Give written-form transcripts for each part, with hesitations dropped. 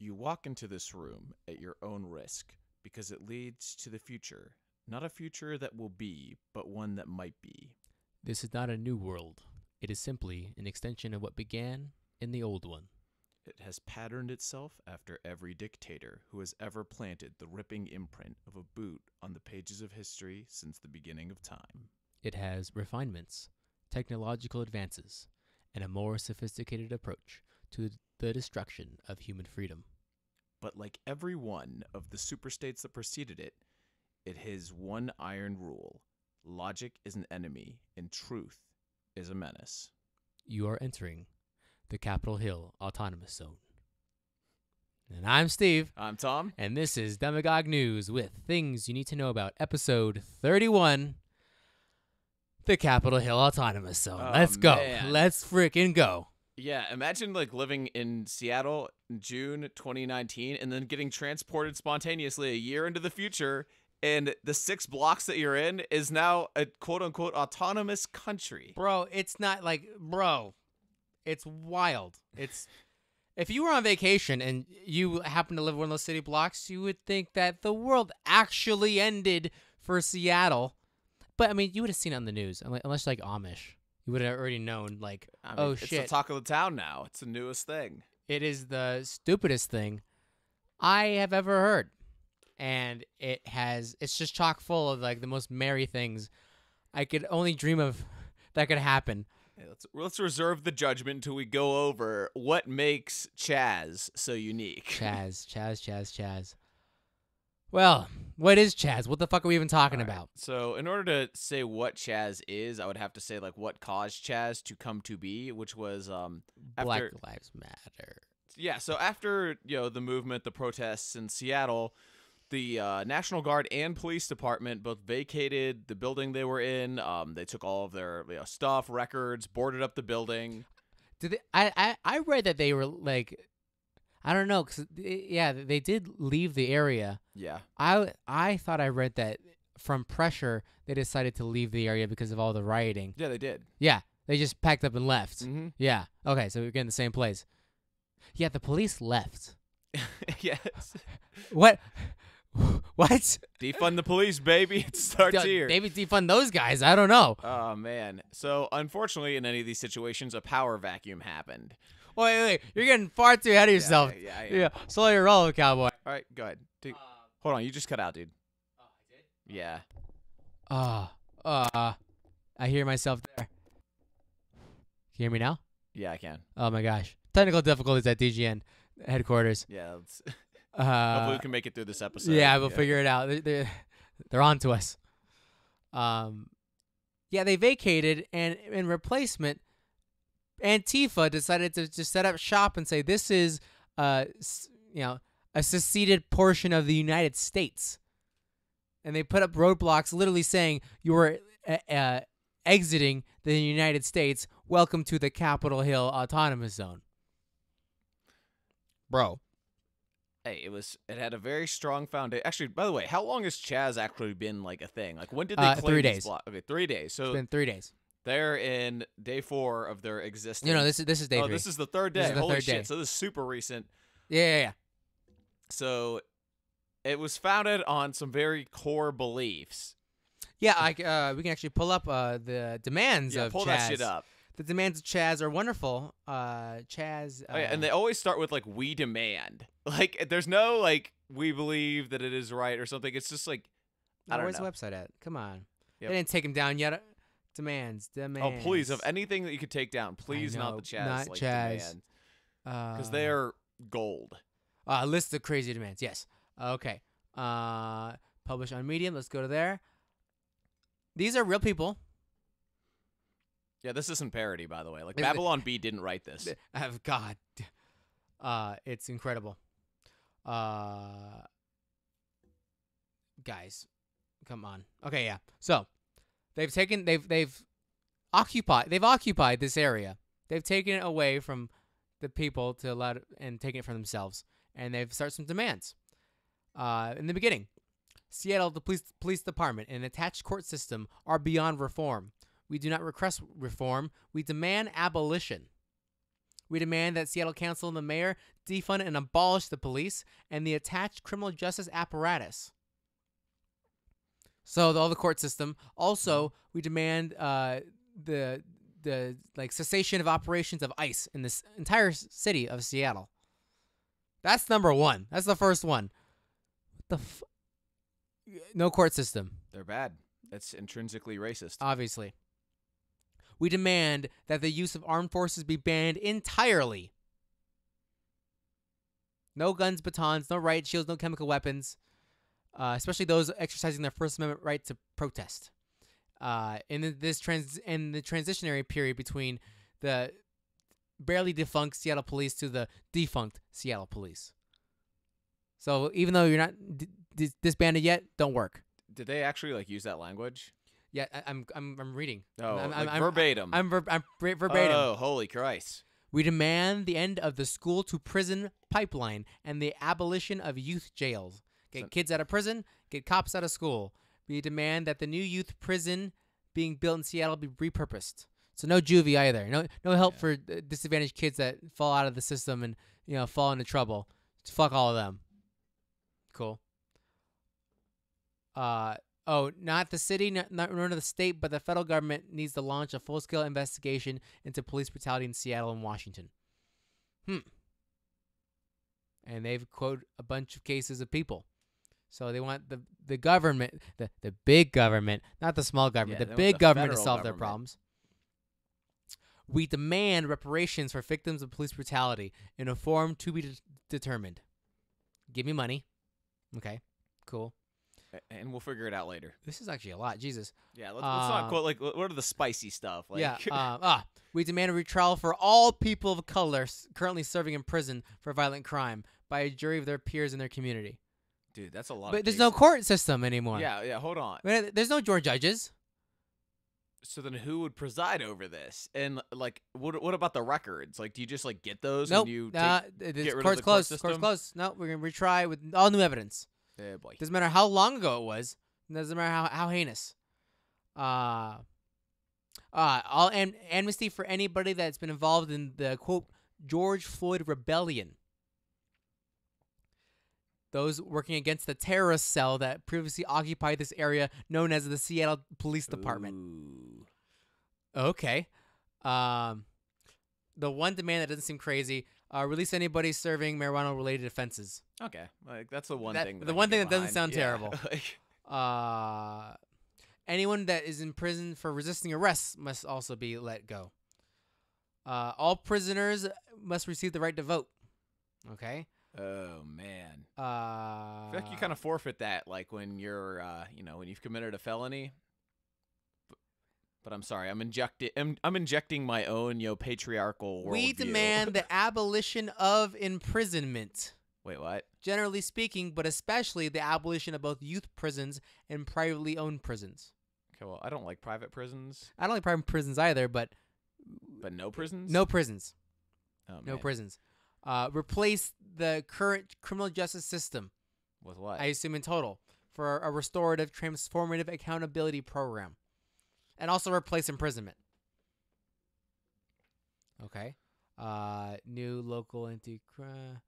You walk into this room at your own risk because it leads to the future. Not a future that will be, but one that might be. This is not a new world. It is simply an extension of what began in the old one. It has patterned itself after every dictator who has ever planted the ripping imprint of a boot on the pages of history since the beginning of time. It has refinements, technological advances, and a more sophisticated approach to the destruction of human freedom. But like every one of the superstates that preceded it, it has one iron rule. Logic is an enemy, and truth is a menace. You are entering the Capitol Hill Autonomous Zone. And I'm Steve. I'm Tom. And this is Demagogue News with things you need to know about episode 31, the Capitol Hill Autonomous Zone. Oh, Let's go. man. Let's freaking go. Yeah, imagine like living in Seattle in June 2019 and then getting transported spontaneously a year into the future, and the 6 blocks that you're in is now a quote-unquote autonomous country. Bro, it's not like, it's wild. It's if you were on vacation and you happen to live in one of those city blocks, you would think that the world actually ended for Seattle. But I mean, you would have seen it on the news, unless like Amish. You would have already known, like, I mean, oh, it's shit. the talk of the town now. It's the newest thing. It is the stupidest thing I have ever heard. And it's just chock full of, like, the most merry things I could only dream of that could happen. Hey, let's reserve the judgment until we go over what makes CHAZ so unique. CHAZ. Well, what is CHAZ? What the fuck are we even talking about? So in order to say what CHAZ is, I would have to say like what caused CHAZ to come to be, which was Black Lives Matter. Yeah, so after the movement, the protests in Seattle, the National Guard and police department both vacated the building they were in. They took all of their stuff, records, boarded up the building. Did they? I read that they were like, I don't know, cause they did leave the area. Yeah. I thought I read that from pressure they decided to leave the area because of all the rioting. Yeah, they did. Yeah, they just packed up and left. Mm-hmm. Yeah. Okay, so we're getting the same place. Yeah, the police left. Yes. What? What? Defund the police, baby. It starts here. Maybe defund those guys. I don't know. Oh, man. So, unfortunately, in any of these situations, a power vacuum happened. Wait. You're getting far too ahead of yourself. Yeah. Slow your roll, cowboy. All right, go ahead. Hold on. You just cut out, dude. Oh, I did? Yeah. I hear myself there. Can you hear me now? Yeah, I can. Oh, my gosh. Technical difficulties at DGN headquarters. Yeah. Hopefully we can make it through this episode. Yeah, we'll figure it out. They're on to us. Yeah, they vacated, and in replacement, Antifa decided to just set up shop and say this is, a seceded portion of the United States, and they put up roadblocks, literally saying you are exiting the United States. Welcome to the Capitol Hill Autonomous Zone, bro. Hey, it had a very strong foundation. Actually, by the way, how long has CHAZ actually been like a thing? Like when did they claim 3 these days. Okay, 3 days. So It's been 3 days. they're in day 4 of their existence. No, this is day 3. Oh, this is the 3rd day. This is the Holy 3rd shit! day. So this is super recent. Yeah. So it was founded on some very core beliefs. Yeah, we can actually pull up the demands of pull CHAZ. that shit up. The demands of CHAZ are wonderful. CHAZ. Oh, yeah, and they always start with like "we demand." Like, there's no like "we believe that it is right" or something. It's just like I don't where's know. the website at? Come on. Yep. They didn't take him down yet. Demands. Oh, please! Of anything that you could take down, please I not know, the CHAZ. not like, CHAZ. demands, because they're gold. List of crazy demands. Yes. Okay. Publish on Medium. Let's go to there. These are real people. Yeah, this isn't parody, by the way. Like, Is it- Babylon Bee didn't write this. God. It's incredible. Guys, come on. Okay, yeah. So, they've occupied this area. They've taken it away from the people to allow it, and taken it for themselves, and they've started some demands. In the beginning, Seattle, the police department, and attached court system are beyond reform. We do not request reform. We demand abolition. We demand that Seattle Council and the mayor defund and abolish the police and the attached criminal justice apparatus. So all the court system. Also, we demand the cessation of operations of ICE in this entire city of Seattle. That's number one. That's the first one. What the no court system. They're bad. That's intrinsically racist. Obviously. We demand that the use of armed forces be banned entirely. No guns, batons, no riot shields, no chemical weapons, especially those exercising their First Amendment right to protest. In the transitionary period between the barely defunct Seattle Police to the defunct Seattle Police. So even though you're not disbanded yet, don't work. Did they actually use that language? Yeah, I'm reading. Oh, I'm verbatim. I'm verbatim. Oh, holy Christ! We demand the end of the school to prison pipeline and the abolition of youth jails. Get kids out of prison, get cops out of school. We demand that the new youth prison being built in Seattle be repurposed. So no juvie either. No help for disadvantaged kids that fall out of the system and fall into trouble. Just fuck all of them. Cool. Not the city, nor the state, but the federal government needs to launch a full-scale investigation into police brutality in Seattle and Washington. And they've quoted a bunch of cases of people. So they want the government, the big government, not the small government, the big government to solve their problems. We demand reparations for victims of police brutality in a form to be determined. Give me money. Okay, cool. And we'll figure it out later. This is actually a lot. Jesus. Yeah, let's not quote, what are the spicy stuff? We demand a retrial for all people of color currently serving in prison for violent crime by a jury of their peers in their community. Dude, that's a lot. But there's no court system anymore. Yeah, hold on. There's no George judges. So then who would preside over this? And, what about the records? Do you just, get those Nope. and you get rid of the court system? Court's closed. No, we're going to retry with all new evidence. Yeah, boy. Doesn't matter how long ago it was. Doesn't matter how heinous. All amnesty for anybody that's been involved in the, quote, George Floyd rebellion. Those working against the terrorist cell that previously occupied this area known as the Seattle Police Department. Ooh. Okay. The one demand that doesn't seem crazy, release anybody serving marijuana-related offenses. Okay. That's the one thing. The one thing that doesn't sound terrible. Anyone that is in prison for resisting arrest must also be let go. All prisoners must receive the right to vote. Okay. Oh man. I feel like you kind of forfeit that, when you're, when you've committed a felony. But I'm sorry, I'm injecting my own, patriarchal worldview. We demand the abolition of imprisonment. Wait, what? Generally speaking, but especially the abolition of both youth prisons and privately owned prisons. Okay, well, I don't like private prisons. I don't like private prisons either, but no prisons? No prisons. Oh, man. No prisons. Replace the current criminal justice system. With what? I assume in total. For a restorative, transformative accountability program. And also replace imprisonment. Okay. New local anti-crime.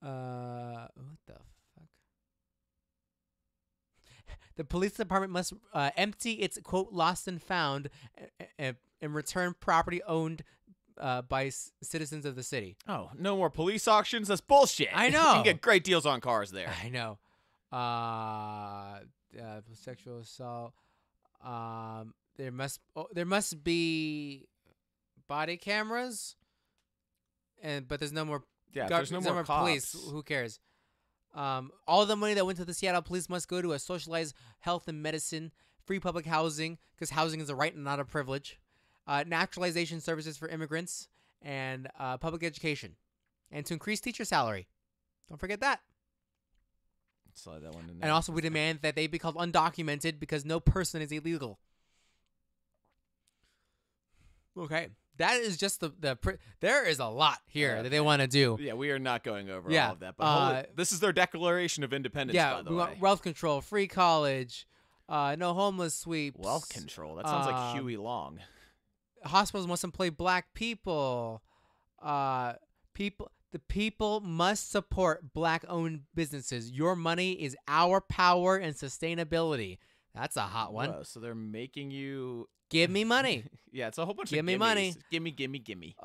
What the fuck? The police department must empty its, quote, lost and found and return property owned by citizens of the city. Oh, no more police auctions? That's bullshit. I know. You can get great deals on cars there. I know. Sexual assault. There must be body cameras, but there's no more. Yeah, there's no more cops. Police. Who cares? All the money that went to the Seattle Police must go to a socialized health and medicine, free public housing, because housing is a right and not a privilege, naturalization services for immigrants, and public education, and to increase teacher salary. Don't forget that. Slide that one in there. And also, we demand that they be called undocumented because no person is illegal. Okay. That is just there is a lot here that they want to do. Yeah, we are not going over all of that. But this is their Declaration of Independence, by the way. Want wealth control, free college, no homeless sweeps. Wealth control? That sounds like Huey Long. Hospitals must employ black people. The people must support Black-owned businesses. Your money is our power and sustainability. That's a hot one. Whoa, so they're making you Give me money. Yeah, it's a whole bunch Give of me gimmies. money. Gimme.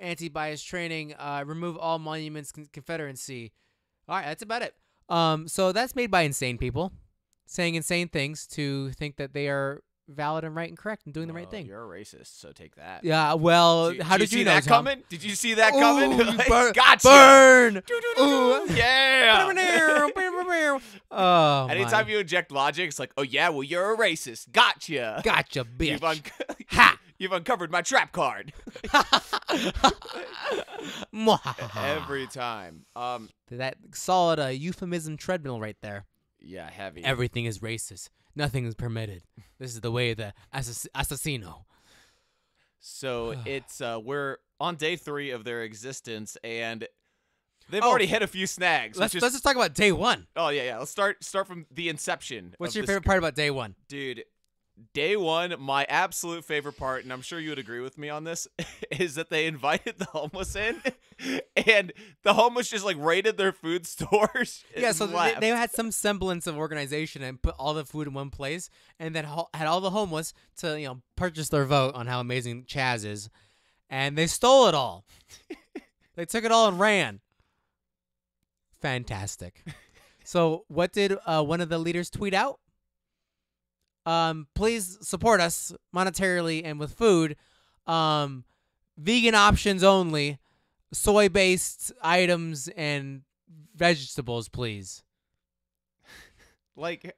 Anti-bias training. Remove all monuments. Confederacy. All right, that's about it. So that's made by insane people, saying insane things to think that they are valid and right and correct and doing the right thing. You're a racist, so take that. Yeah. Well, how did you see know that Tom? coming? Did you see that Ooh, coming? you Gotcha. Burn. Ooh, yeah. Oh, Anytime my. you inject logic, it's like, oh yeah, well you're a racist. Gotcha. Gotcha, bitch. Ha! You've uncovered my trap card. Every time. That solid euphemism treadmill right there. Yeah, heavy. Everything is racist. Nothing is permitted. This is the way of the assassino. So it's we're on day 3 of their existence, and they've already hit a few snags. Let's just talk about day 1. Oh yeah. Let's start from the inception. What's your favorite part about day 1? Dude, day 1, my absolute favorite part, and I'm sure you would agree with me on this, is that they invited the homeless in, and the homeless just like raided their food stores. Yeah, so they had some semblance of organization and put all the food in one place, and then had all the homeless to purchase their vote on how amazing CHAZ is, and they stole it all. They took it all and ran. Fantastic. So what did one of the leaders tweet out? Please support us monetarily and with food. Vegan options only. Soy-based items and vegetables, please. Like,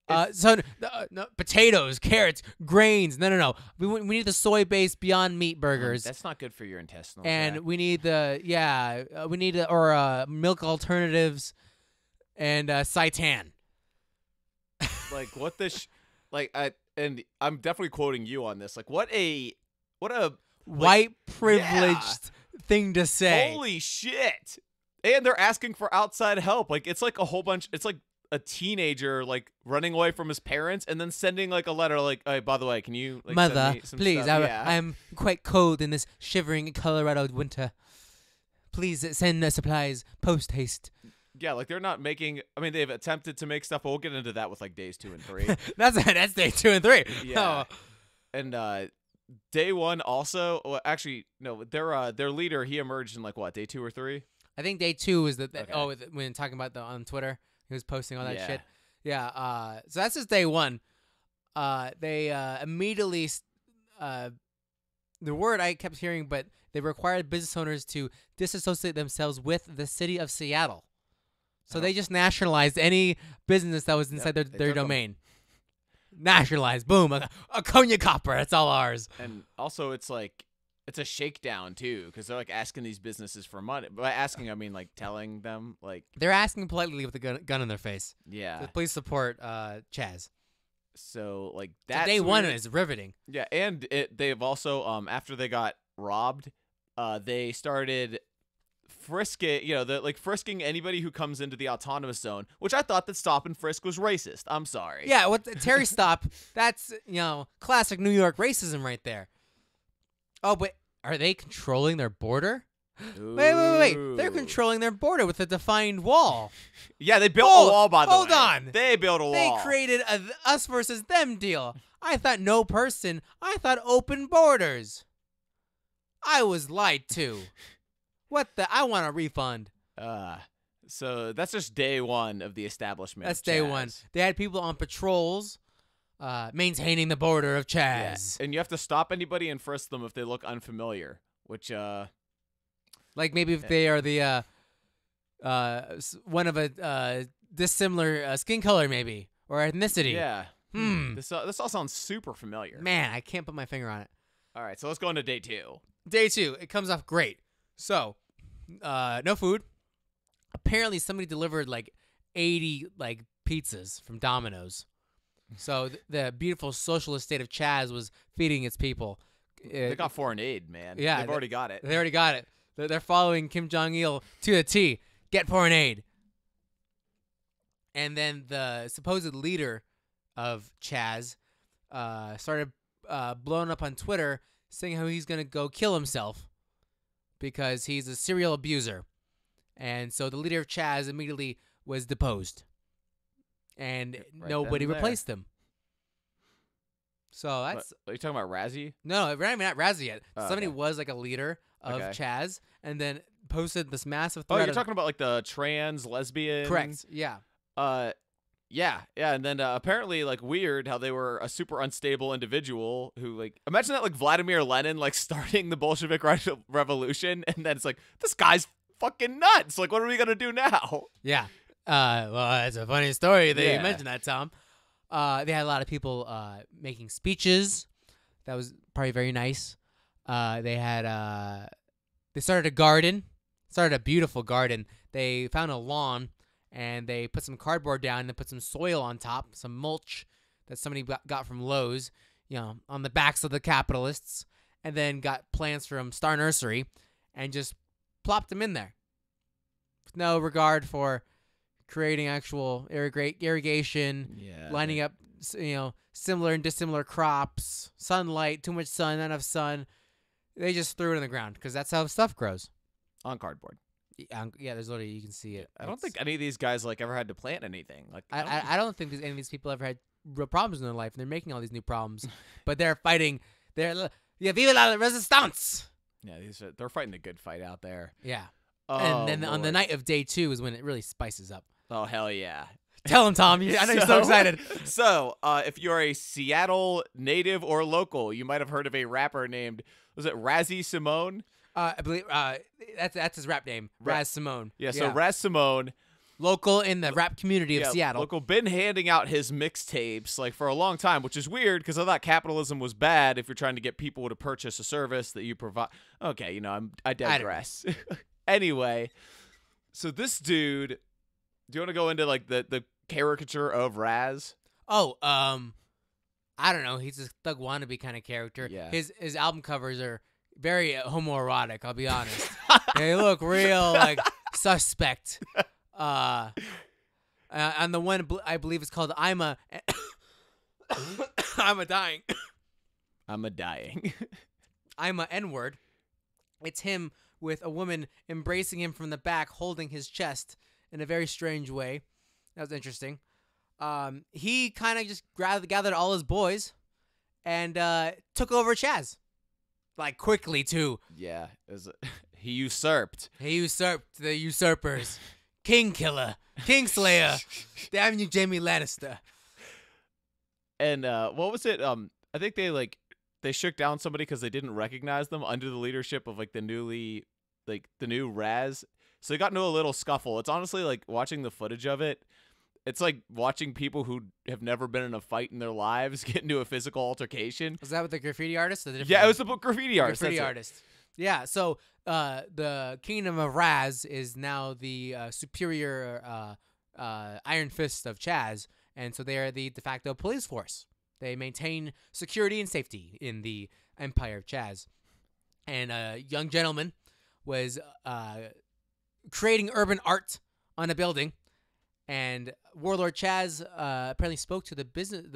no, potatoes, carrots, grains. No. We need the soy-based Beyond Meat burgers. That's not good for your intestinal and tract. we need milk alternatives and seitan. Like what the and I'm definitely quoting you on this. Like what a white privileged thing to say. Holy shit. And they're asking for outside help. Like it's like a whole bunch. It's like a teenager like running away from his parents and then sending like a letter like, hey, by the way, can you like Mother, send me some please, stuff? I'm quite cold in this shivering Colorado winter. Please send supplies post haste. Yeah, like they're not making. I mean, they've attempted to make stuff, but we'll get into that with like days 2 and 3. That's day 2 and 3. Yeah, Oh. and day 1 also. Well, actually, no, their leader he emerged in like what, day 2 or 3? I think day 2 is Okay. when talking about on Twitter, he was posting all that Yeah. shit. Yeah. So that's just day 1. They immediately the word I kept hearing, but they required business owners to disassociate themselves with the city of Seattle. So they just nationalized any business that was inside their domain. Nationalized. Boom. A cognac copper. That's all ours. And also, it's like it's a shakedown too, because they're like asking these businesses for money. By asking, I mean like telling them like They're asking politely with a gun in their face. yeah. So please support CHAZ. So like So that day 1 is riveting. Yeah, and they've also after they got robbed, they started frisking anybody who comes into the autonomous zone, which I thought that stop and frisk was racist. I'm sorry. Yeah, what Terry Stop? That's classic New York racism right there. Oh, but are they controlling their border? Wait! They're controlling their border with a defined wall. Yeah, they built a wall. By the way, hold on. They built a wall. They created a us versus them deal. I thought no person. I thought open borders. I was lied to. What the? I want a refund. So that's just day 1 of the establishment. That's of day CHAZ. 1. They had people on patrols, maintaining the border of CHAZ. Yeah. And you have to stop anybody and frisk them if they look unfamiliar. Which like maybe if they are the one of a dissimilar skin color, maybe, or ethnicity. yeah. Hmm. This all sounds super familiar. Man, I can't put my finger on it. All right, so let's go into day 2. Day 2, it comes off great. So, no food. Apparently, somebody delivered like 80 like pizzas from Domino's. So the beautiful socialist state of CHAZ was feeding its people. They got foreign aid, man. Yeah, They've already got it. They already got it. They're following Kim Jong-il to the T. Get foreign aid. And then the supposed leader of CHAZ started blowing up on Twitter saying how he's going to go kill himself because he's a serial abuser. And so the leader of CHAZ immediately was deposed. And Right nobody then and there. replaced him. So What, that's... are you talking about Razzie? No, we're not Razzie yet. Oh, Somebody okay. was like a leader of Okay. CHAZ and then posted this massive Oh, thread you're of... talking about like the trans lesbian. Correct, yeah. Yeah, and then apparently like weird how they were a super unstable individual who like imagine that like Vladimir Lenin like starting the Bolshevik revolution, and then it's like this guy's fucking nuts. Like, what are we gonna do now? Yeah. Well, that's a funny story that Yeah. you mentioned that, Tom. They had a lot of people making speeches. That was probably very nice. They had they started a garden, started a beautiful garden. They found a lawn, and they put some cardboard down and put some soil on top, some mulch that somebody got from Lowe's, on the backs of the capitalists, and then got plants from Star Nursery and just plopped them in there. With no regard for creating actual irrigation, lining up, similar and dissimilar crops, sunlight, too much sun, not enough sun. They just threw it in the ground because that's how stuff grows. On cardboard. Yeah, there's literally, you can see it. I don't think any of these guys like ever had to plant anything. Like, I don't think any of these people ever had real problems in their life, and they're making all these new problems, but they're fighting. Vive la resistance! Yeah, they're fighting a good fight out there. Yeah, Oh, and then on the Lord. night of day 2 is when it really spices up. Oh hell yeah! Tell him, Tom. I know you're so excited. So, if you're a Seattle native or local, you might have heard of a rapper named, was it Razzie Simone? I believe that's his rap name, Raz Simone. Yeah, so Raz Simone, local in the rap community of yeah, Seattle. local, been handing out his mixtapes like for a long time, which is weird because I thought capitalism was bad if you're trying to get people to purchase a service that you provide. Okay, I digress. Anyway, so this dude, do you want to go into like the caricature of Raz? Oh, I don't know. He's a thug wannabe kind of character. Yeah. His album covers are very homoerotic, I'll be honest. They look real like suspect. And the one I believe is called I'm a dying. I'm a dying. I'm a N-word. It's him with a woman embracing him from the back, holding his chest in a very strange way. That was interesting. He kind of just gathered all his boys and took over CHAZ. Like, quickly, too. Yeah, he usurped. He usurped the usurpers. King Killer. Kingslayer. Damn you, Jamie Lannister. And what was it? I think they shook down somebody because they didn't recognize them under the leadership of the new Raz. So they got into a little scuffle. It's honestly like watching the footage of it. It's like watching people who have never been in a fight in their lives get into a physical altercation. Was that with the graffiti artist? Yeah, it was the graffiti artist. Graffiti that's it. artist. Yeah, so the Kingdom of Raz is now the superior Iron Fist of CHAZ, and so they are the de facto police force. They maintain security and safety in the Empire of CHAZ. And a young gentleman was creating urban art on a building, and Warlord CHAZ apparently spoke to the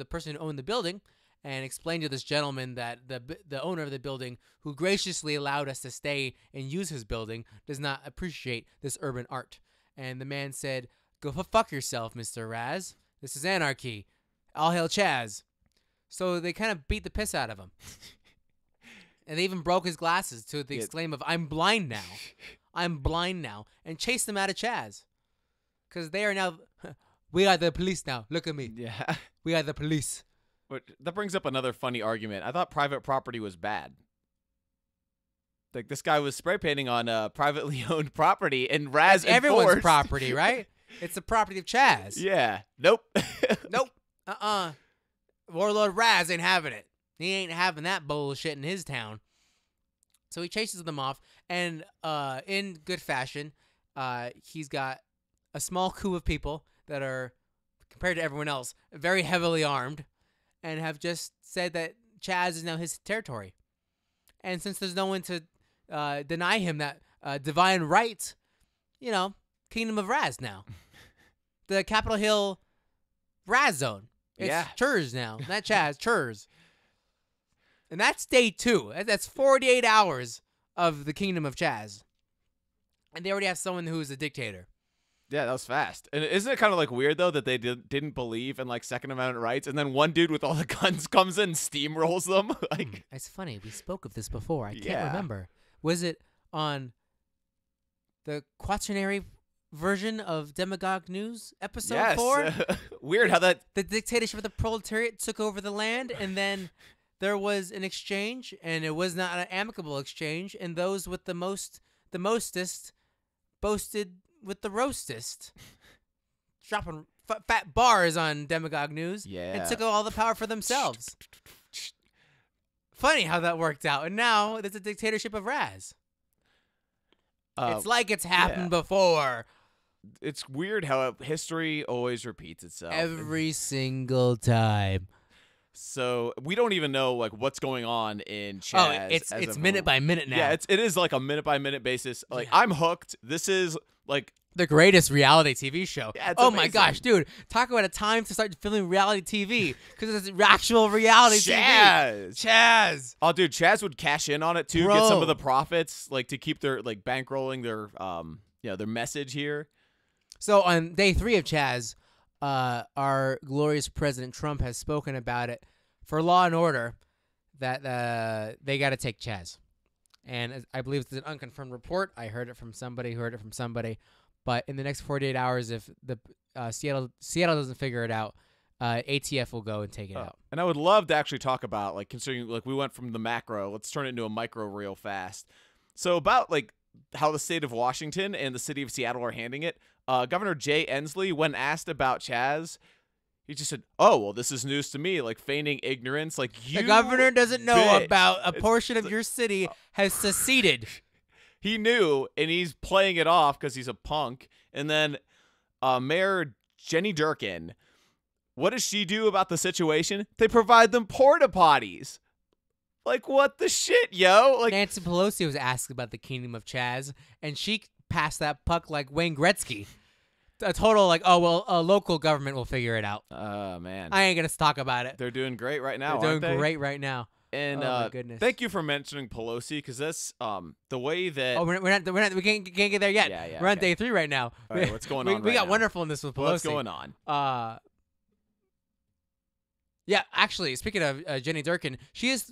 person who owned the building, and explained to this gentleman that the owner of the building, who graciously allowed us to stay and use his building, does not appreciate this urban art. And the man said, "Go fuck yourself, Mr. Raz. This is anarchy. All hail CHAZ." So they kind of beat the piss out of him. And they even broke his glasses to the exclaim of, "I'm blind now. I'm blind now," and chased him out of CHAZ. Because they are now, we are the police now. Look at me. Yeah. We are the police. But that brings up another funny argument. I thought private property was bad. Like, this guy was spray painting on privately owned property, and Raz It's everyone's enforced. property, right? It's the property of CHAZ. Yeah. Nope. Nope. Warlord Raz ain't having it. He ain't having that bullshit in his town. So he chases them off, and in good fashion, he's got a small coup of people that are, compared to everyone else, very heavily armed, and have just said that CHAZ is now his territory. And since there's no one to deny him that divine right, Kingdom of Raz now. The Capitol Hill Raz Zone. It's CHAZ now, not CHAZ, CHAZ. And that's day 2. That's 48 hours of the kingdom of CHAZ. And they already have someone who's a dictator. Yeah, that was fast. And isn't it kind of like weird though that they didn't believe in like Second Amendment rights, and then one dude with all the guns comes in and steamrolls them? Like, it's funny. We spoke of this before. I can't Yeah. remember. Was it on the quaternary version of Demagogue News episode yes. 4? Weird how that. The dictatorship of the proletariat took over the land, and then there was an exchange, and it was not an amicable exchange, and those with the mostest boasted with the roastest, dropping fat bars on Demagogue News, Yeah. and took all the power for themselves. Funny how that worked out, and now there's a dictatorship of Raz. It's like it's happened before. It's weird how history always repeats itself. Every single time. So we don't even know like what's going on in CHAZ. Oh, it's minute by minute now. Yeah, it is like a minute by minute basis. Like I'm hooked. This is like the greatest reality TV show. Yeah, it's oh amazing. my gosh, dude! Talk about a time to start filming reality TV because it's actual reality CHAZ. TV. CHAZ. Oh, dude, CHAZ would cash in on it too. Bro. Get some of the profits, like to keep their like bankrolling their their message here. So on day 3 of CHAZ, our glorious President Trump has spoken about it for Law and Order that they got to take CHAZ. And I believe it's an unconfirmed report. I heard it from somebody who heard it from somebody. But in the next 48 hours, if the Seattle doesn't figure it out, ATF will go and take it out. And I would love to actually talk about, like, considering like we went from the macro, let's turn it into a micro real fast. So about like how the state of Washington and the city of Seattle are handling it. Governor Jay Inslee, when asked about CHAZ, he just said, "Oh, well, this is news to me," like feigning ignorance. Like the governor doesn't know bitch. about a portion of your city has seceded. He knew, and he's playing it off because he's a punk. And then Mayor Jenny Durkin, what does she do about the situation? They provide them porta potties. Like, what the shit, yo? Like Nancy Pelosi was asked about the kingdom of CHAZ, and she passed that puck like Wayne Gretzky. A total like, oh, well, a local government will figure it out. Oh, man. I ain't going to talk about it. They're doing great right now, They're aren't doing they? great right now. And oh my goodness. thank you for mentioning Pelosi, because that's the way that. Oh, we can't get there yet. Yeah, we're on day 3 right now. All right, what's going on? We right got now? wonderfulness with Pelosi. What's going on? Yeah, actually, speaking of Jenny Durkin, she has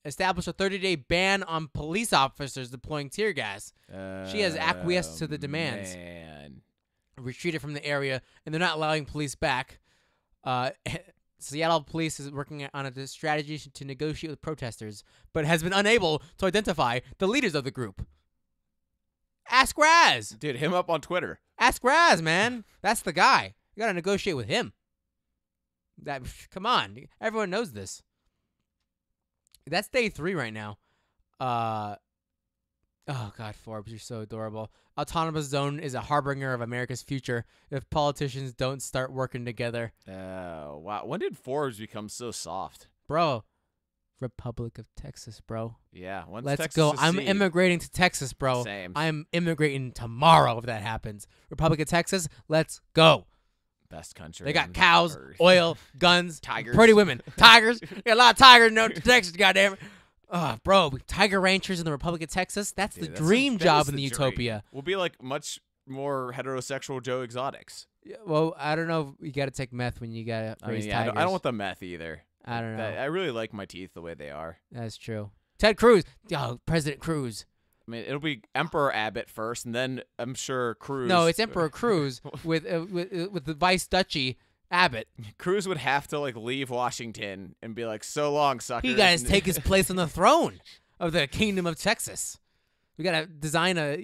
established a 30-day ban on police officers deploying tear gas. She has acquiesced to the demands. Man. Retreated from the area, and they're not allowing police back. Seattle police is working on a strategy to negotiate with protesters, but has been unable to identify the leaders of the group. Ask Raz. Dude, him up on Twitter. Ask Raz, man. That's the guy. You gotta negotiate with him. Come on, everyone knows this. That's day 3 right now. Oh God, Forbes, you're so adorable. Autonomous zone is a harbinger of America's future if politicians don't start working together. Oh, wow. When did Forbes become so soft? Bro, Republic of Texas, bro. Yeah, once Let's Texas go. is I'm seed. immigrating to Texas, bro. Same. I'm immigrating tomorrow if that happens. Republic of Texas, let's go. Best country. They got on cows, earth. oil, guns, Tigers. pretty women. Tigers. Got a lot of tigers in Texas, goddamn it. Oh, bro, tiger ranchers in the Republic of Texas, that's Dude, the that's dream that job is in the dream. utopia. We'll be like much more heterosexual Joe Exotics. Yeah, well, I don't know if you got to take meth when you got to I raise mean, yeah, tigers. I don't want the meth either. I don't know. I really like my teeth the way they are. That's true. Ted Cruz. Oh, President Cruz. I mean, it'll be Emperor Abbott first, and then I'm sure Cruz. No, it's Emperor Cruz with the Vice Duchy Abbott. Cruz would have to like leave Washington and be like, "So long, suckers." He got to take his place on the throne of the Kingdom of Texas. We got to design a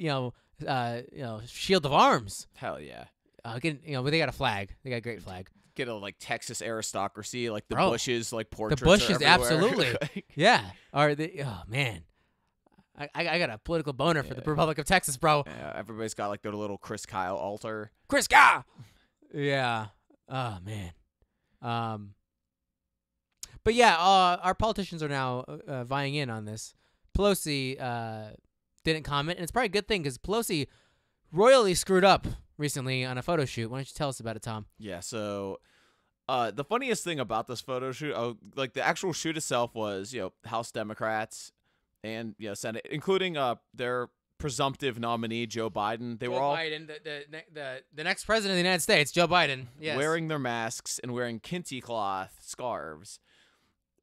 shield of arms. Hell yeah. But they got a flag. They got a great flag. Get a like Texas aristocracy, like the Bro, Bushes, like portraits. The Bushes, are everywhere. absolutely. Yeah. Oh man, I got a political boner for the Republic of Texas, bro. Yeah, everybody's got like their little Chris Kyle altar. Chris Kyle. Yeah. Oh man. But yeah, our politicians are now vying in on this. Pelosi didn't comment, and it's probably a good thing because Pelosi royally screwed up recently on a photo shoot. Why don't you tell us about it, Tom? Yeah, so the funniest thing about this photo shoot, like the actual shoot itself was, House Democrats and Senate, including their presumptive nominee Joe Biden. They were all Biden, the next president of the United States, Joe Biden. Yes. wearing their masks and wearing kente cloth scarves,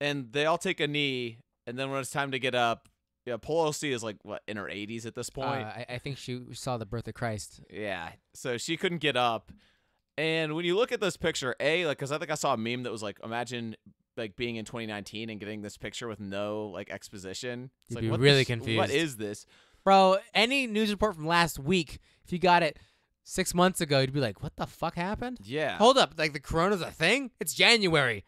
and they all take a knee. And then when it's time to get up, Pelosi is like what, in her 80s at this point. I think she saw the birth of Christ. Yeah, so she couldn't get up. And when you look at this picture, because I think I saw a meme that was like, imagine like being in 2019 and getting this picture with no like exposition. It's You'd like, be what really confused. What is this? Bro, any news report from last week, if you got it 6 months ago, you'd be like, what the fuck happened? Yeah. Hold up, like the corona's a thing? It's January.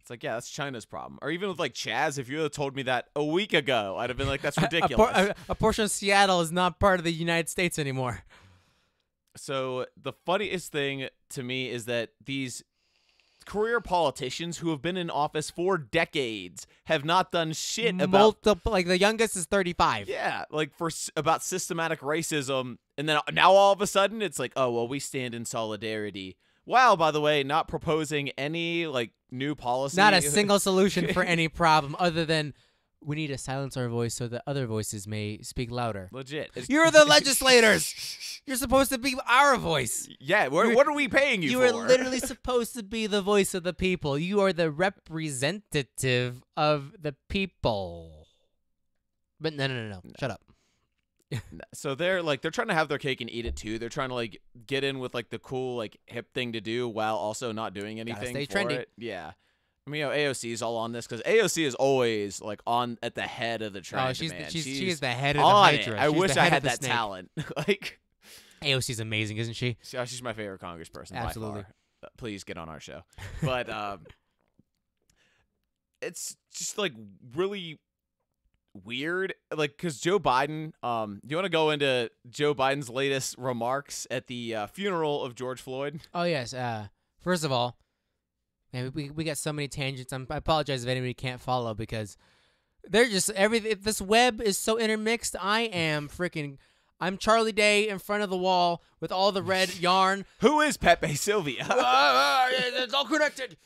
It's like, yeah, that's China's problem. Or even with like CHAZ, if you had told me that a week ago, I'd have been like, that's ridiculous. A portion of Seattle is not part of the United States anymore. So the funniest thing to me is that these career politicians who have been in office for decades have not done shit about like the youngest is 35. Yeah, like about systematic racism, and then now all of a sudden it's like, oh well, we stand in solidarity. Wow, by the way, not proposing any like new policy. Not a single solution for any problem other than we need to silence our voice so that other voices may speak louder. Legit. You're the legislators. You're supposed to be our voice. Yeah, what are we paying you for? You are literally supposed to be the voice of the people. You are the representative of the people. But no. Shut up. So they're trying to have their cake and eat it too. They're trying to like get in with like the cool like hip thing to do while also not doing anything stay for trendy. it. Yeah. I mean, AOC is all on this because AOC is always like at the head of the trend. Oh, man. She's the head of the on Hydra. it. I She's wish the I head had of the that snake. talent. Like AOC's amazing, isn't she? she's my favorite congressperson. Absolutely. By far. Please get on our show. But it's just like really weird, like because Joe Biden. Do you want to go into Joe Biden's latest remarks at the funeral of George Floyd? Oh yes. First of all, man, we got so many tangents. I apologize if anybody can't follow because they're just everything. This web is so intermixed. I'm Charlie Day in front of the wall with all the red yarn. Who is Pepe Sylvia? It's all connected.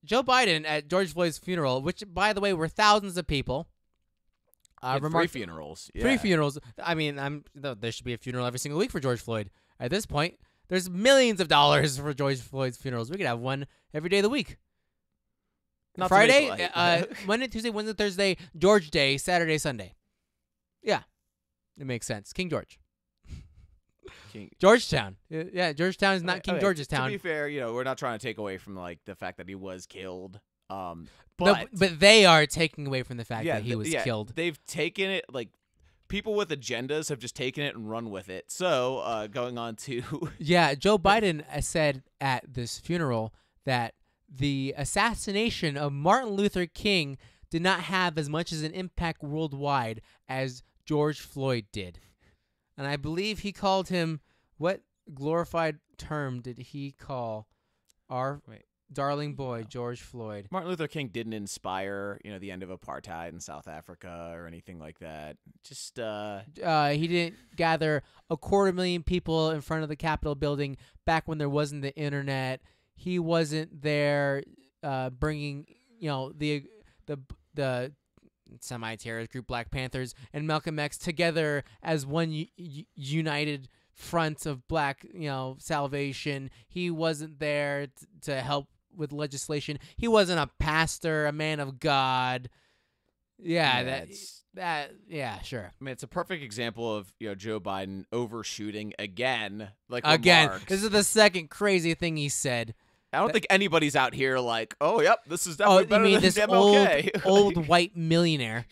Joe Biden at George Floyd's funeral, which, by the way, were thousands of people. Three funerals. Yeah. 3 funerals. I mean, there should be a funeral every single week for George Floyd. At this point, there's millions of dollars for George Floyd's funerals. We could have one every day of the week. Not Friday, like. Monday, Tuesday, Wednesday, Thursday, George Day, Saturday, Sunday. Yeah, it makes sense. King George. Georgetown. Yeah, Georgetown is not King George's town. To be fair, we're not trying to take away from like the fact that he was killed. But they are taking away from the fact that he was killed. They've taken it like people with agendas have just taken it and run with it. So going on to yeah, Joe Biden said at this funeral that the assassination of Martin Luther King did not have as much as an impact worldwide as George Floyd did. And I believe he called him, what glorified term did he call our darling boy, George Floyd? Martin Luther King didn't inspire, the end of apartheid in South Africa or anything like that. Just he didn't gather 250,000 people in front of the Capitol building back when there wasn't the internet. He wasn't there bringing, the semi-terrorist group Black Panthers and Malcolm X together as one united front of black, salvation. He wasn't there to help with legislation. He wasn't a pastor, a man of God. Yeah, sure. I mean, it's a perfect example of Joe Biden overshooting again. This is the second crazy thing he said. I don't think anybody's out here like, oh, yep, this is definitely better than this MLK. old white millionaire.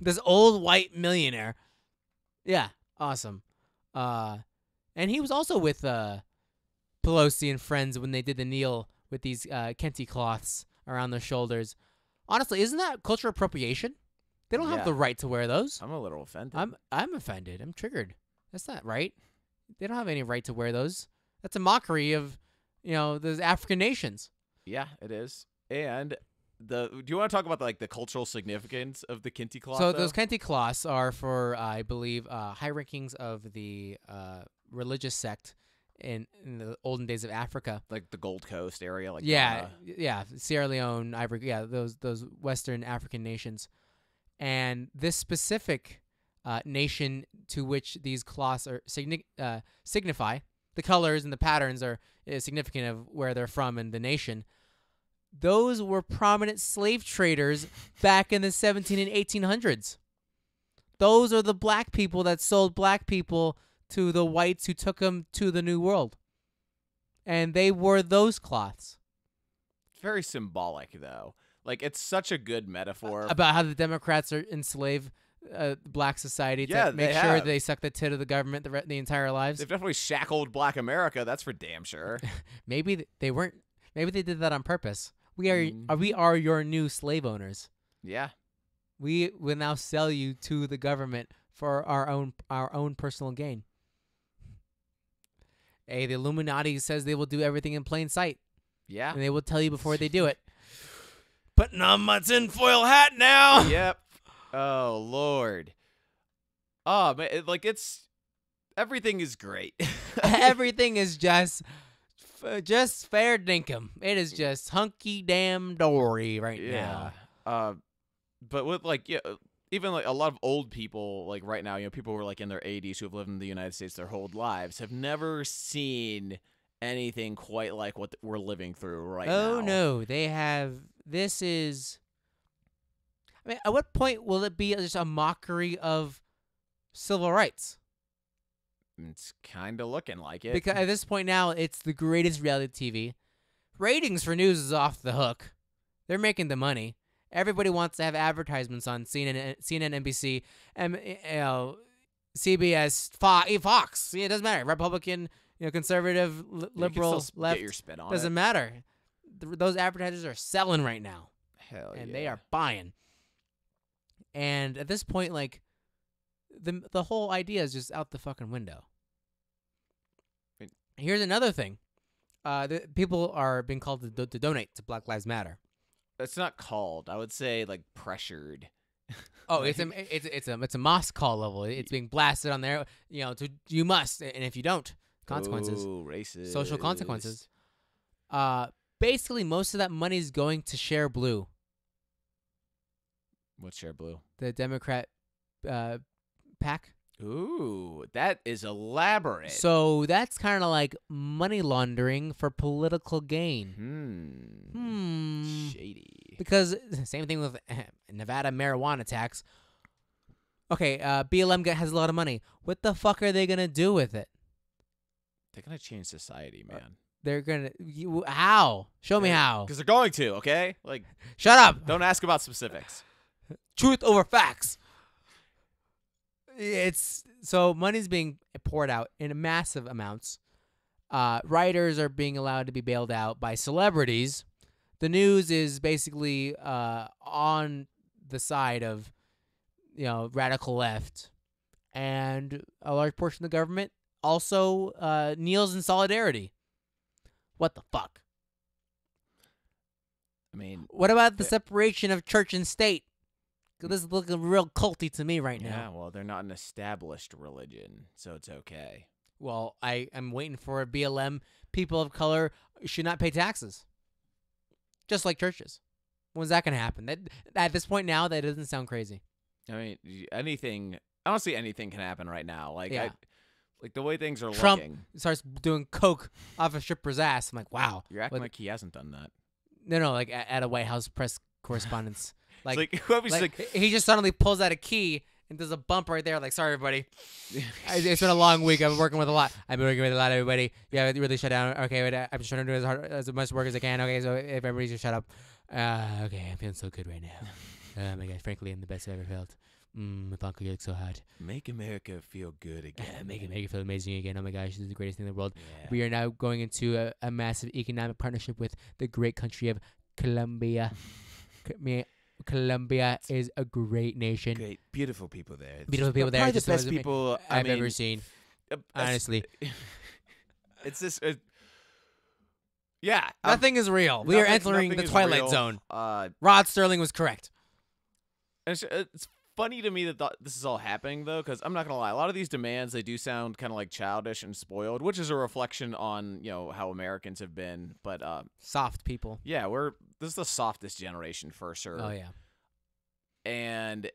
This old white millionaire. Yeah, awesome. And he was also with Pelosi and friends when they did the kneel with these kente cloths around their shoulders. Honestly, isn't that cultural appropriation? They don't have the right to wear those. I'm a little offended. I'm offended. I'm triggered. That's not right. They don't have any right to wear those. That's a mockery of, those African nations. Yeah, it is. And do you want to talk about the cultural significance of the kente cloth? So those kente cloths are for, I believe, high rankings of the religious sect in the olden days of Africa. Like the Gold Coast area, like Yeah, Ghana. yeah, Sierra Leone, Ivory, yeah, those Western African nations, and this specific nation to which these cloths are signify, the colors and the patterns are significant of where they're from and the nation. Those were prominent slave traders back in the 17 and 1800s. Those are the black people that sold black people to the whites who took them to the New World. And they wore those cloths. Very symbolic, though. Like, it's such a good metaphor. About how the Democrats are enslave black society Yeah, to make they sure have. they suck the tit of the government the entire lives. They've definitely shackled Black America. That's for damn sure. Maybe they weren't. Maybe they did that on purpose. We are your new slave owners. Yeah. We will now sell you to the government for our own personal gain. Hey, the Illuminati says they will do everything in plain sight, Yeah. and they will tell you before they do it. Putting on my tinfoil hat now. Yep. Oh, Lord. Oh, man, everything is great. Everything is just fair dinkum. It is just hunky damn dory right now. But with even like a lot of old people, like right now, people who are like in their 80s who have lived in the United States their whole lives have never seen anything quite like what we're living through right now. Oh no, they have. This is. I mean, at what point will it be just a mockery of civil rights? It's kind of looking like it. Because at this point now, it's the greatest reality TV. Ratings for news is off the hook. They're making the money. Everybody wants to have advertisements on CNN, NBC, CBS, Fox. It doesn't matter. Republican, conservative, liberal, you can still left. get your spin on Doesn't it. matter. Those advertisers are selling right now. Hell And yeah. they are buying. And at this point, like, the whole idea is just out the fucking window. Here's another thing. People are being called to donate to Black Lives Matter. It's not called. I would say like pressured. Oh, it's a mosque call level. It's being blasted on there. You must, and if you don't, consequences, Ooh, racist. social consequences. Basically, most of that money is going to Share Blue, What's Share Blue? the Democrat PAC. Ooh, that is elaborate. So that's kind of like money laundering for political gain. Shady. Because same thing with Nevada marijuana tax. Okay, BLM has a lot of money. What the fuck are they gonna do with it? They're gonna change society, man. They're gonna how? Show me how. Because they're going to. Okay, like Shut up. don't ask about specifics. Truth over facts. It's so money's being poured out in massive amounts. Writers are being allowed to be bailed out by celebrities. The news is basically on the side of, radical left, and a large portion of the government also kneels in solidarity. What the fuck? I mean, What about the separation of church and state? 'Cause this is looking real culty to me right now. yeah. Well, they're not an established religion, so it's okay. Well, I am waiting for a BLM. People of color should not pay taxes, just like churches. When's that going to happen? At this point now, that doesn't sound crazy. I mean, anything. Honestly, anything can happen right now. Like, Yeah. like the way things are Trump looking. starts doing coke off a stripper's ass. I'm like, wow. You're acting Like- like he hasn't done that. No, like at a White House press correspondence. It's like whoever's like, he just suddenly pulls out a key and there's a bump right there. Like, sorry, everybody. It's been a long week. I've been working with a lot. I've been working with a lot, everybody. Yeah, it really shut down. Okay, wait, I'm just trying to do as much work as I can. Okay, so if everybody just shut up. Okay, I'm feeling so good right now. Oh my God, frankly, I'm the best I've ever felt. My thought could get so hot. make America feel good again. Make it feel amazing again. Oh my gosh, this is the greatest thing in the world. Yeah. We are now going into a massive economic partnership with the great country of Colombia. Colombia is a great nation. Great, beautiful people there. Beautiful people there. Probably the Just best those people I've ever seen. Honestly, It's this. Yeah, nothing is real. We are entering nothing the is Twilight real. Zone. And Rod Sterling was correct. it's funny to me that this is all happening, though, because I'm not going to lie. A lot of these demands, they do sound kind of like childish and spoiled, which is a reflection on, how Americans have been. But soft people. yeah, this is the softest generation for sure. Oh, yeah. And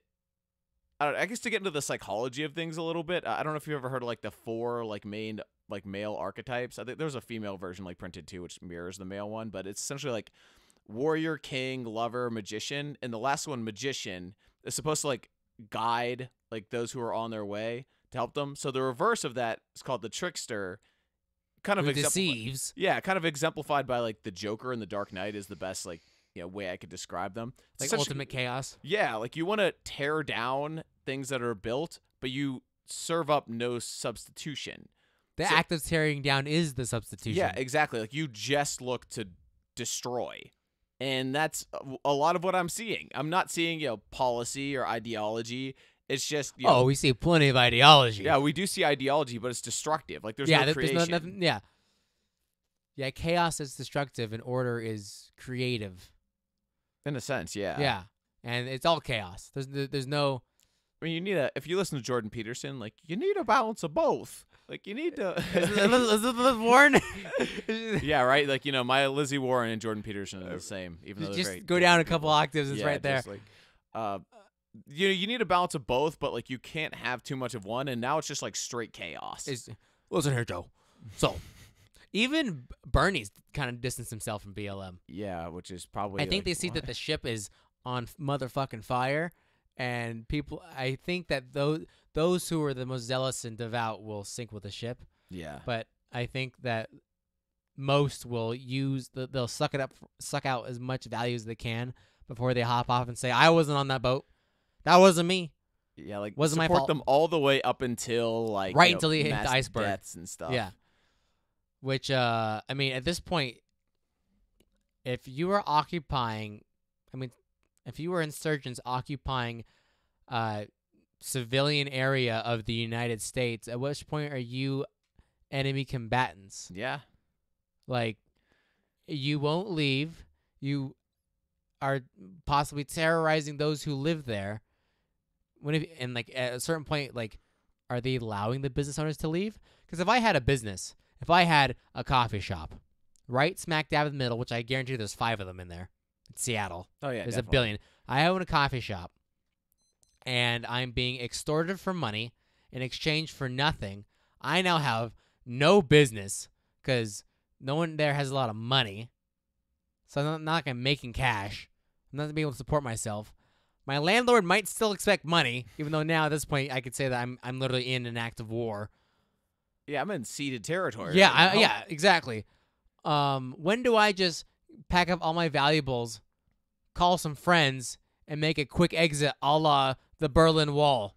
I guess to get into the psychology of things a little bit, I don't know if you've ever heard of like the 4 like main like male archetypes. I think there's a female version like printed too, which mirrors the male one, but it's essentially like warrior, king, lover, magician, and the last one, magician, is supposed to like guide like those who are on their way to help them. So the reverse of that is called the trickster. Kind of deceives. Yeah, kind of exemplified by like the Joker in The Dark Knight is the best like way I could describe them. Like ultimate chaos. Yeah, like you want to tear down things that are built, but you serve up no substitution. The act of tearing down is the substitution. Yeah, exactly. Like you just look to destroy. And that's a lot of what I'm seeing. I'm not seeing, policy or ideology. It's just, we see plenty of ideology. Yeah, we do see ideology, but it's destructive. Like there's no creation. There's nothing. Yeah. Yeah, chaos is destructive and order is creative. In a sense, yeah. Yeah, and it's all chaos. There's no. I mean, if you listen to Jordan Peterson, like you need a balance of both. Like you need to. Is it Liz Warren? Yeah, right. Like my Lizzie Warren and Jordan Peterson are the same, even though they're just go down a couple octaves. It's right there. Like, you need a balance of both, but like you can't have too much of one. And now it's just like straight chaos. Listen here, Joe. So. Even Bernie's kind of distanced himself from BLM. Yeah, which is probably. I think they see that the ship is on motherfucking fire, and people. I think that those who are the most zealous and devout will sink with the ship. Yeah. But I think that most will they'll suck out as much value as they can before they hop off and say, "I wasn't on that boat. That wasn't me." Yeah, like wasn't my fault. fault. Them all the way up until like until they hit the mass iceberg deaths and stuff. Yeah. Which, I mean, at this point, if you were insurgents occupying civilian area of the United States, at which point are you enemy combatants? Yeah. Like, you won't leave. You are possibly terrorizing those who live there. And, like, at a certain point, like, are they allowing the business owners to leave? Because if I had a business... If I had a coffee shop, right smack dab in the middle, which I guarantee there's 5 of them in there, in Seattle. Oh, yeah, there's definitely. a billion. I own a coffee shop, and I'm being extorted for money in exchange for nothing. I now have no business because no one there has a lot of money, so I'm not going to be making cash. I'm not going to be able to support myself. My landlord might still expect money, even though now at this point I could say that I'm literally in an act of war. Yeah, I'm in ceded territory. Yeah, yeah, exactly. When do I just pack up all my valuables, call some friends, and make a quick exit a la the Berlin Wall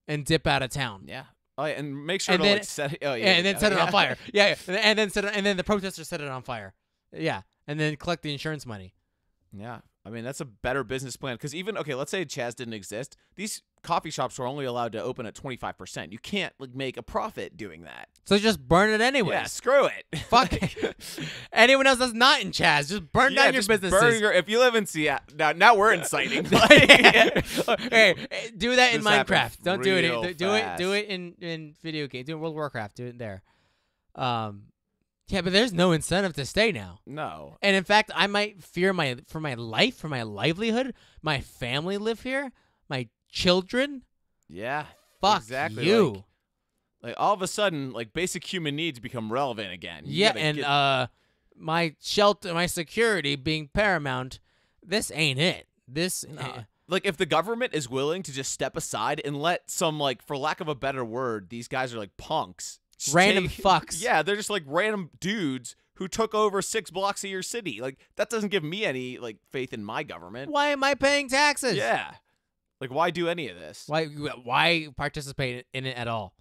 and dip out of town? Yeah. Oh, yeah, and make sure to set it. Oh, yeah. And then set it on fire. Yeah, and then the protesters set it on fire. Yeah, and then collect the insurance money. Yeah. I mean, that's a better business plan. Because even, let's say CHAZ didn't exist. These coffee shops were only allowed to open at 25%. You can't make a profit doing that. So just burn it anyway. Yeah, screw it. Fuck anyone else that's not in CHAZ. Just burn down your businesses. If you live in Seattle, now we're inciting. Hey, do that in Minecraft. Don't do it. Do it in video game. Do it in World of Warcraft. Do it there. Yeah, but there's no incentive to stay now. No. And in fact, I might fear for my life, for my livelihood. My family live here. My children. Yeah. Fuck exactly. you. Like all of a sudden, like basic human needs become relevant again. Yeah, and my shelter, my security being paramount. This ain't it. Like if the government is willing to just step aside and let some, like, for lack of a better word, these guys are like punks. Random fucks. Yeah, they're just like random dudes who took over 6 blocks of your city. Like that doesn't give me any like faith in my government. Why am I paying taxes? Yeah. Like why do any of this? Why participate in it at all?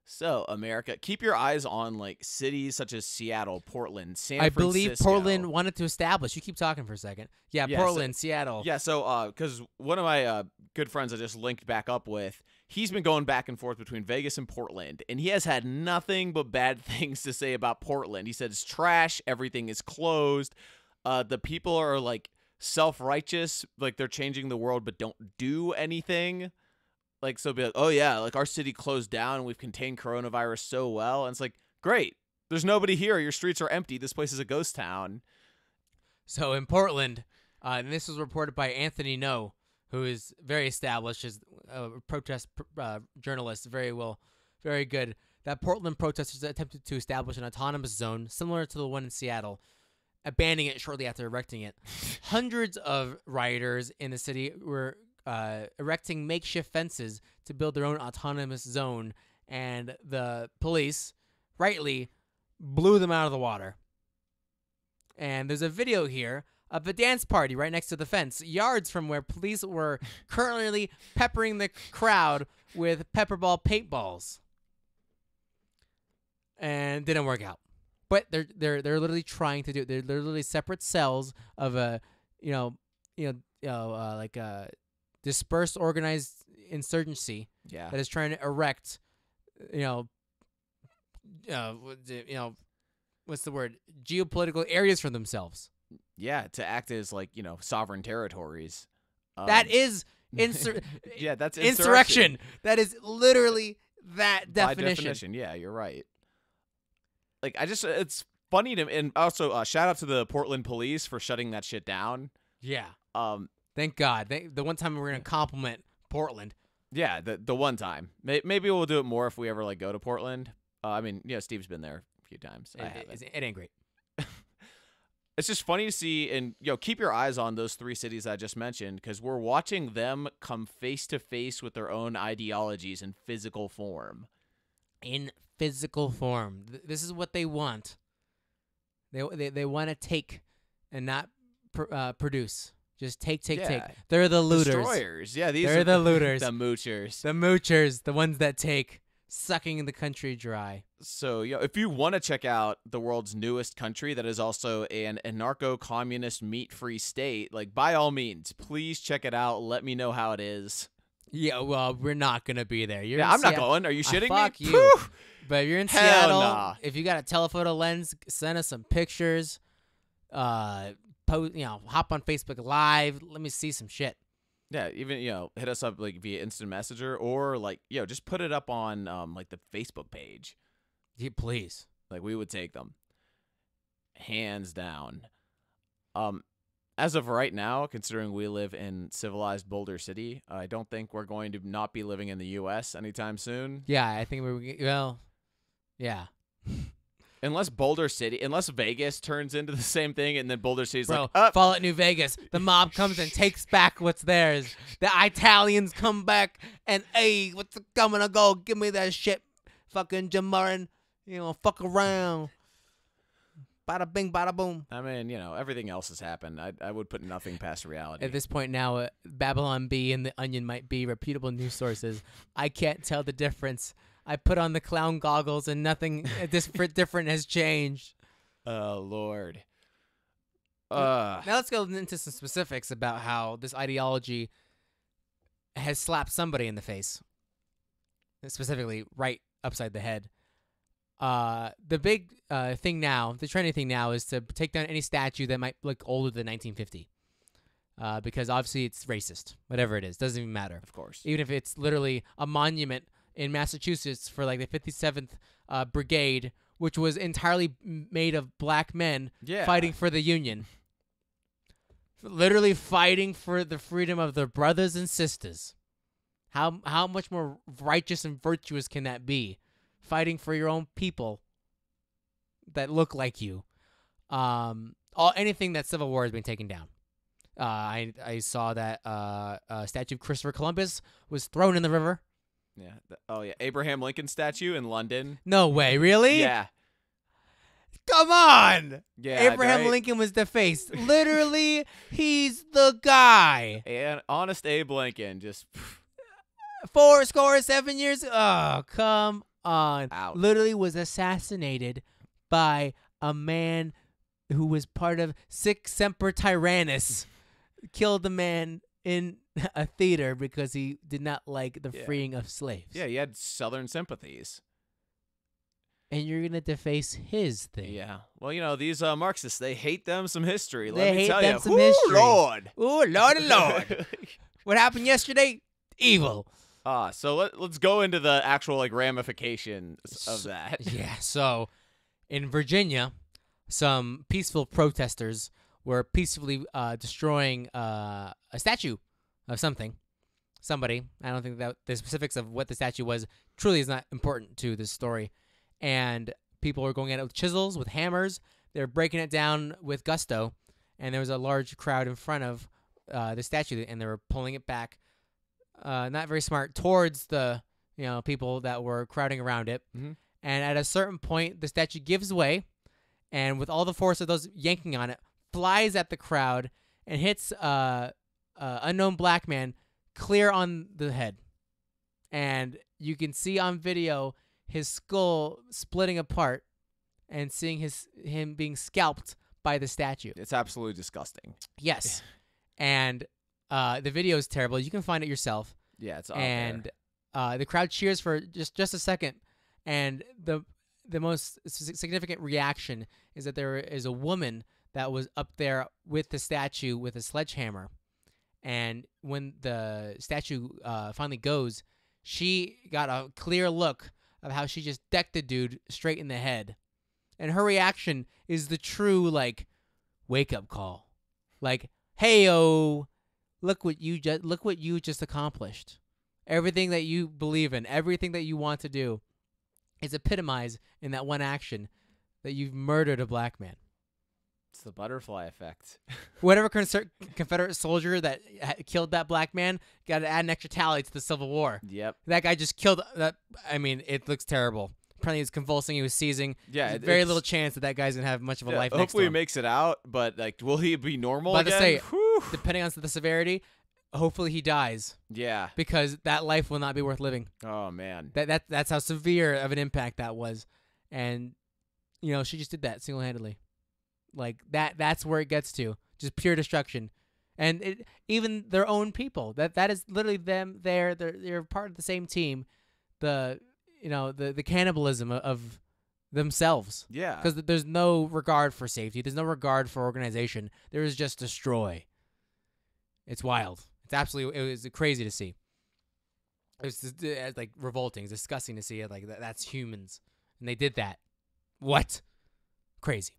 So, America, keep your eyes on like cities such as Seattle, Portland, San I Francisco. believe Portland wanted to establish. You keep talking for a second. Yeah, Portland, Seattle. Yeah, so because one of my good friends I just linked back up with, he's been going back and forth between Vegas and Portland, and he has had nothing but bad things to say about Portland. He said it's trash, everything is closed, the people are like self-righteous, like they're changing the world but don't do anything. like, so be like, oh yeah, like our city closed down and we've contained coronavirus so well. And it's like, great. There's nobody here. Your streets are empty. This place is a ghost town. So in Portland, and this was reported by Anthony No, who is very established as a protest journalist, very good. That Portland protesters attempted to establish an autonomous zone similar to the one in Seattle, abandoning it shortly after erecting it. Hundreds of rioters in the city were erecting makeshift fences to build their own autonomous zone, and the police, rightly, blew them out of the water. And there's a video here of a dance party right next to the fence, yards from where police were currently peppering the crowd with pepperball paintballs. And didn't work out. But they're literally trying to do it. They're literally separate cells of a like a dispersed organized insurgency that is trying to erect what's the word? Geopolitical areas for themselves. Yeah, to act as like, sovereign territories. That is that's insurrection. That is literally that definition. By definition, yeah, you're right. Like, it's funny to, and also shout out to the Portland police for shutting that shit down. Yeah. Thank God. The one time we're gonna compliment Portland. Yeah, the one time. Maybe we'll do it more if we ever like go to Portland. I mean, Steve's been there a few times. It ain't great. It's just funny to see, and keep your eyes on those 3 cities I just mentioned, because we're watching them come face to face with their own ideologies in physical form. In physical form. This is what they want. They want to take and not produce. Just take. They're the looters. Destroyers. Yeah, they're the looters. The moochers. The moochers. The ones that take, sucking the country dry. So, if you want to check out the world's newest country that is also an anarcho-communist meat-free state, like, by all means, please check it out. Let me know how it is. Yeah, well, we're not going to be there. I'm not going. Are you shitting me? Fuck you. Whew. But if you're in Hell Seattle, nah. if you got a telephoto lens, send us some pictures. Hop on Facebook Live. Let me see some shit. Yeah, even, hit us up like via instant messenger, or like, just put it up on like the Facebook page. Yeah, please. Like, we would take them. Hands down. As of right now, considering we live in civilized Boulder City, I don't think we're going to not be living in the U.S. anytime soon. Yeah, I think yeah. Unless Vegas turns into the same thing, and then Boulder City's Bro, like, up. Fallout New Vegas. The mob comes and takes back what's theirs. The Italians come back and, hey, what's coming to go? Give me that shit, fucking Jamarin. Fuck around. Bada bing, bada boom. I mean, everything else has happened. I would put nothing past reality. At this point now, Babylon Bee and The Onion might be reputable news sources. I can't tell the difference. I put on the clown goggles and nothing different has changed. Oh, Lord. Now let's go into some specifics about how this ideology has slapped somebody in the face. Specifically, right upside the head. The big thing now, the trending thing now, is to take down any statue that might look older than 1950. Because obviously it's racist. Whatever it is. Doesn't even matter. Of course. Even if it's literally a monument in Massachusetts for like the 57th Brigade, which was entirely made of black men fighting for the Union. Literally fighting for the freedom of their brothers and sisters. How much more righteous and virtuous can that be? Fighting for your own people that look like you. Anything that Civil War has been taken down. I saw that a statue of Christopher Columbus was thrown in the river. Yeah. Abraham Lincoln statue in London. No way, really? Yeah. Come on. Yeah. Abraham Lincoln was defaced. Literally, he's the guy. And honest Abe Lincoln, just 7 years. Oh, come on. Ouch. Literally was assassinated by a man who was part of Sic Semper Tyrannis. Killed the man in a theater because he did not like the freeing of slaves. Yeah, he had Southern sympathies. And you're going to deface his thing. Yeah. Well, these Marxists, they hate them some history. They Let me hate tell them you. some history. Lord. Ooh, Lord. What happened yesterday? Evil. So let's go into the actual like ramifications of that. Yeah. So in Virginia, some peaceful protesters were peacefully destroying a statue of somebody. I don't think that the specifics of what the statue was truly is not important to this story. And people were going at it with chisels, with hammers. They're breaking it down with gusto. And there was a large crowd in front of the statue, and they were pulling it back, not very smart, towards the people that were crowding around it. Mm-hmm. And at a certain point, the statue gives way, and with all the force of those yanking on it, flies at the crowd and hits unknown black man clear on the head. And you can see on video his skull splitting apart and seeing him being scalped by the statue. It's absolutely disgusting. Yes. And the video is terrible. You can find it yourself. Yeah, it's out and there. The crowd cheers for just a second, and the most significant reaction is that there is a woman that was up there with the statue with a sledgehammer, and when the statue finally goes, she got a clear look of how she just decked the dude straight in the head, and her reaction is the true like wake up call, like, "Hey-o, look what you just accomplished. Everything that you believe in, everything that you want to do is epitomized in that one action that you've murdered a black man." It's the butterfly effect. Whatever Confederate soldier that killed that black man got to add an extra tally to the Civil War. Yep. That guy just killed that. I mean, it looks terrible. Apparently, he was convulsing. He was seizing. Yeah, There's very little chance that guy's gonna have much of a life. Hopefully, he next to him. makes it out. But like, will he be normal But again? to say, Whew. depending on the severity, hopefully he dies, Yeah. because that life will not be worth living. Oh man. That's how severe of an impact that was, and she just did that single-handedly, like that's where it gets to, just pure destruction, and even their own people. That is literally them. They're part of the same team. The cannibalism of themselves. Yeah. Because there's no regard for safety. There's no regard for organization. There is just destroy. It's wild. It was crazy to see. It was just, like revolting. It's disgusting to see it. Like that's humans, and they did that. What? Crazy.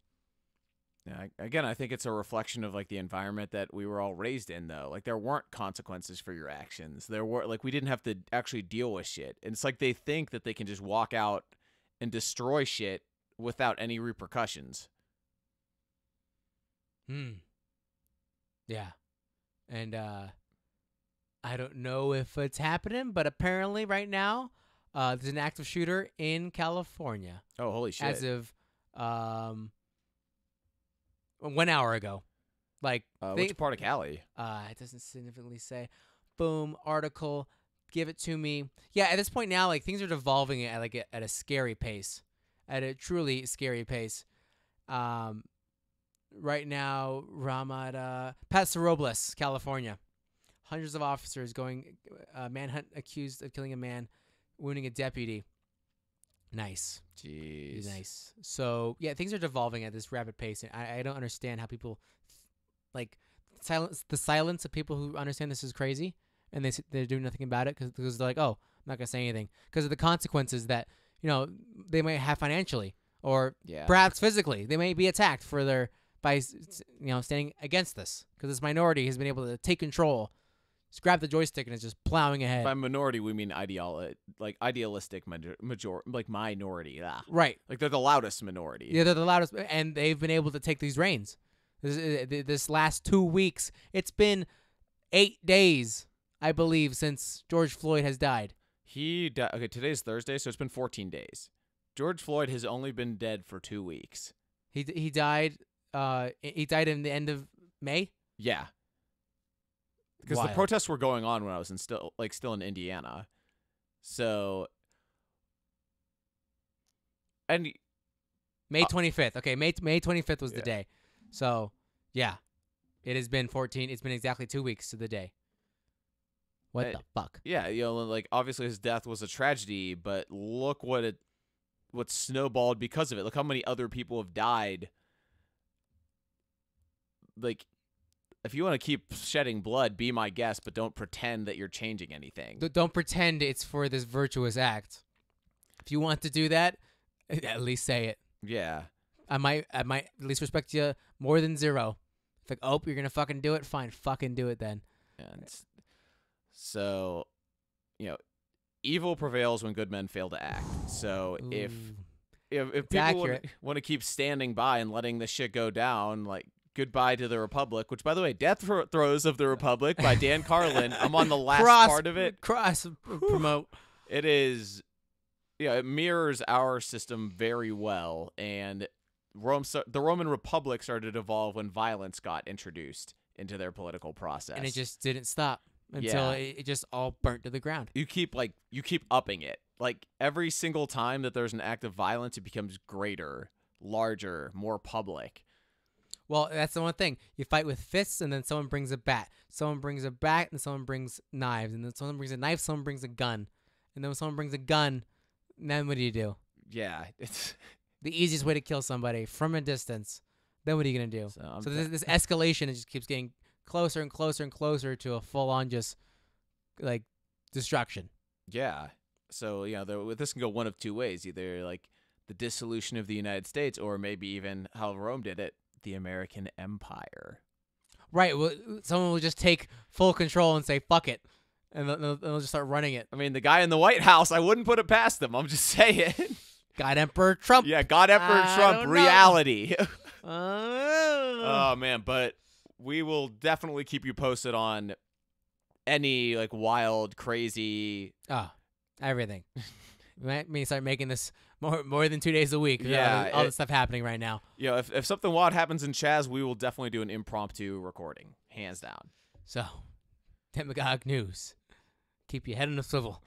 Yeah, again, I think it's a reflection of like the environment that we were all raised in, though. Like there weren't consequences for your actions. There were we didn't have to actually deal with shit. And it's like they think that they can just walk out and destroy shit without any repercussions. Yeah. And I don't know if it's happening, but apparently right now there's an active shooter in California. Oh, holy shit. As of 1 hour ago. Like which part of Cali? It doesn't significantly say. Boom, article, give it to me. Yeah, at this point now, like things are devolving at a scary pace. At a truly scary pace. Right now, Ramada, Paso Robles, California. Hundreds of officers going manhunt accused of killing a man, wounding a deputy. Nice. Jeez. Nice. So, yeah, things are devolving at this rapid pace. And I don't understand how people, the silence of people who understand this is crazy, and they're doing nothing about it because they're like, oh, I'm not going to say anything. Because of the consequences that, they might have financially or perhaps physically. They may be attacked by standing against this because this minority has been able to take control. Just grab the joystick and it's just plowing ahead. By minority, we mean idealistic minority. Right. Like they're the loudest minority. Yeah, they're the loudest, and they've been able to take these reins. This last 2 weeks, it's been 8 days, I believe, since George Floyd has died. He died. Okay, today's Thursday, so it's been 14 days. George Floyd has only been dead for 2 weeks. He died. He died in the end of May. Yeah. Because the protests were going on when I was still in Indiana. So, and May 25th. Okay, May 25th was the day. So, yeah. It has been 14. It's been exactly 2 weeks to the day. What the fuck? Yeah, obviously his death was a tragedy, but look what snowballed because of it. Look how many other people have died. if you want to keep shedding blood, be my guest, but don't pretend that you're changing anything. Don't pretend it's for this virtuous act. If you want to do that, at least say it. Yeah. I might at least respect you more than zero. It's like, oh, you're gonna fucking do it? Fine, fucking do it then. And so, evil prevails when good men fail to act. So if people want to keep standing by and letting this shit go down, like, goodbye to the Republic, which, by the way, Death Throes of the Republic by Dan Carlin. I'm on the last part of it. Promote. It is, it mirrors our system very well. And the Roman Republic started to evolve when violence got introduced into their political process. And it just didn't stop until it just all burnt to the ground. You keep upping it. Like, every single time that there's an act of violence, it becomes greater, larger, more public. Well, that's the one thing. You fight with fists, and then someone brings a bat. Someone brings a bat, and someone brings knives. And then someone brings a knife, someone brings a gun. And then when someone brings a gun, then what do? Yeah. It's the easiest way to kill somebody from a distance. Then what are you going to do? So this escalation, it just keeps getting closer and closer and closer to a full-on just, like, destruction. Yeah. So, this can go one of two ways. Either, like, the dissolution of the United States, or maybe even how Rome did it, the American Empire. Right. Well, someone will just take full control and say, fuck it. And they'll just start running it. I mean, the guy in the White House, I wouldn't put it past them. I'm just saying. God Emperor Trump. Yeah, God Emperor Trump, reality. Oh, man. But we will definitely keep you posted on any, like, wild, crazy... everything. We might start making this more than 2 days a week. Yeah, all this stuff happening right now. If something wild happens in CHAZ, we will definitely do an impromptu recording, hands down. So, Demagogue News. Keep your head on a swivel.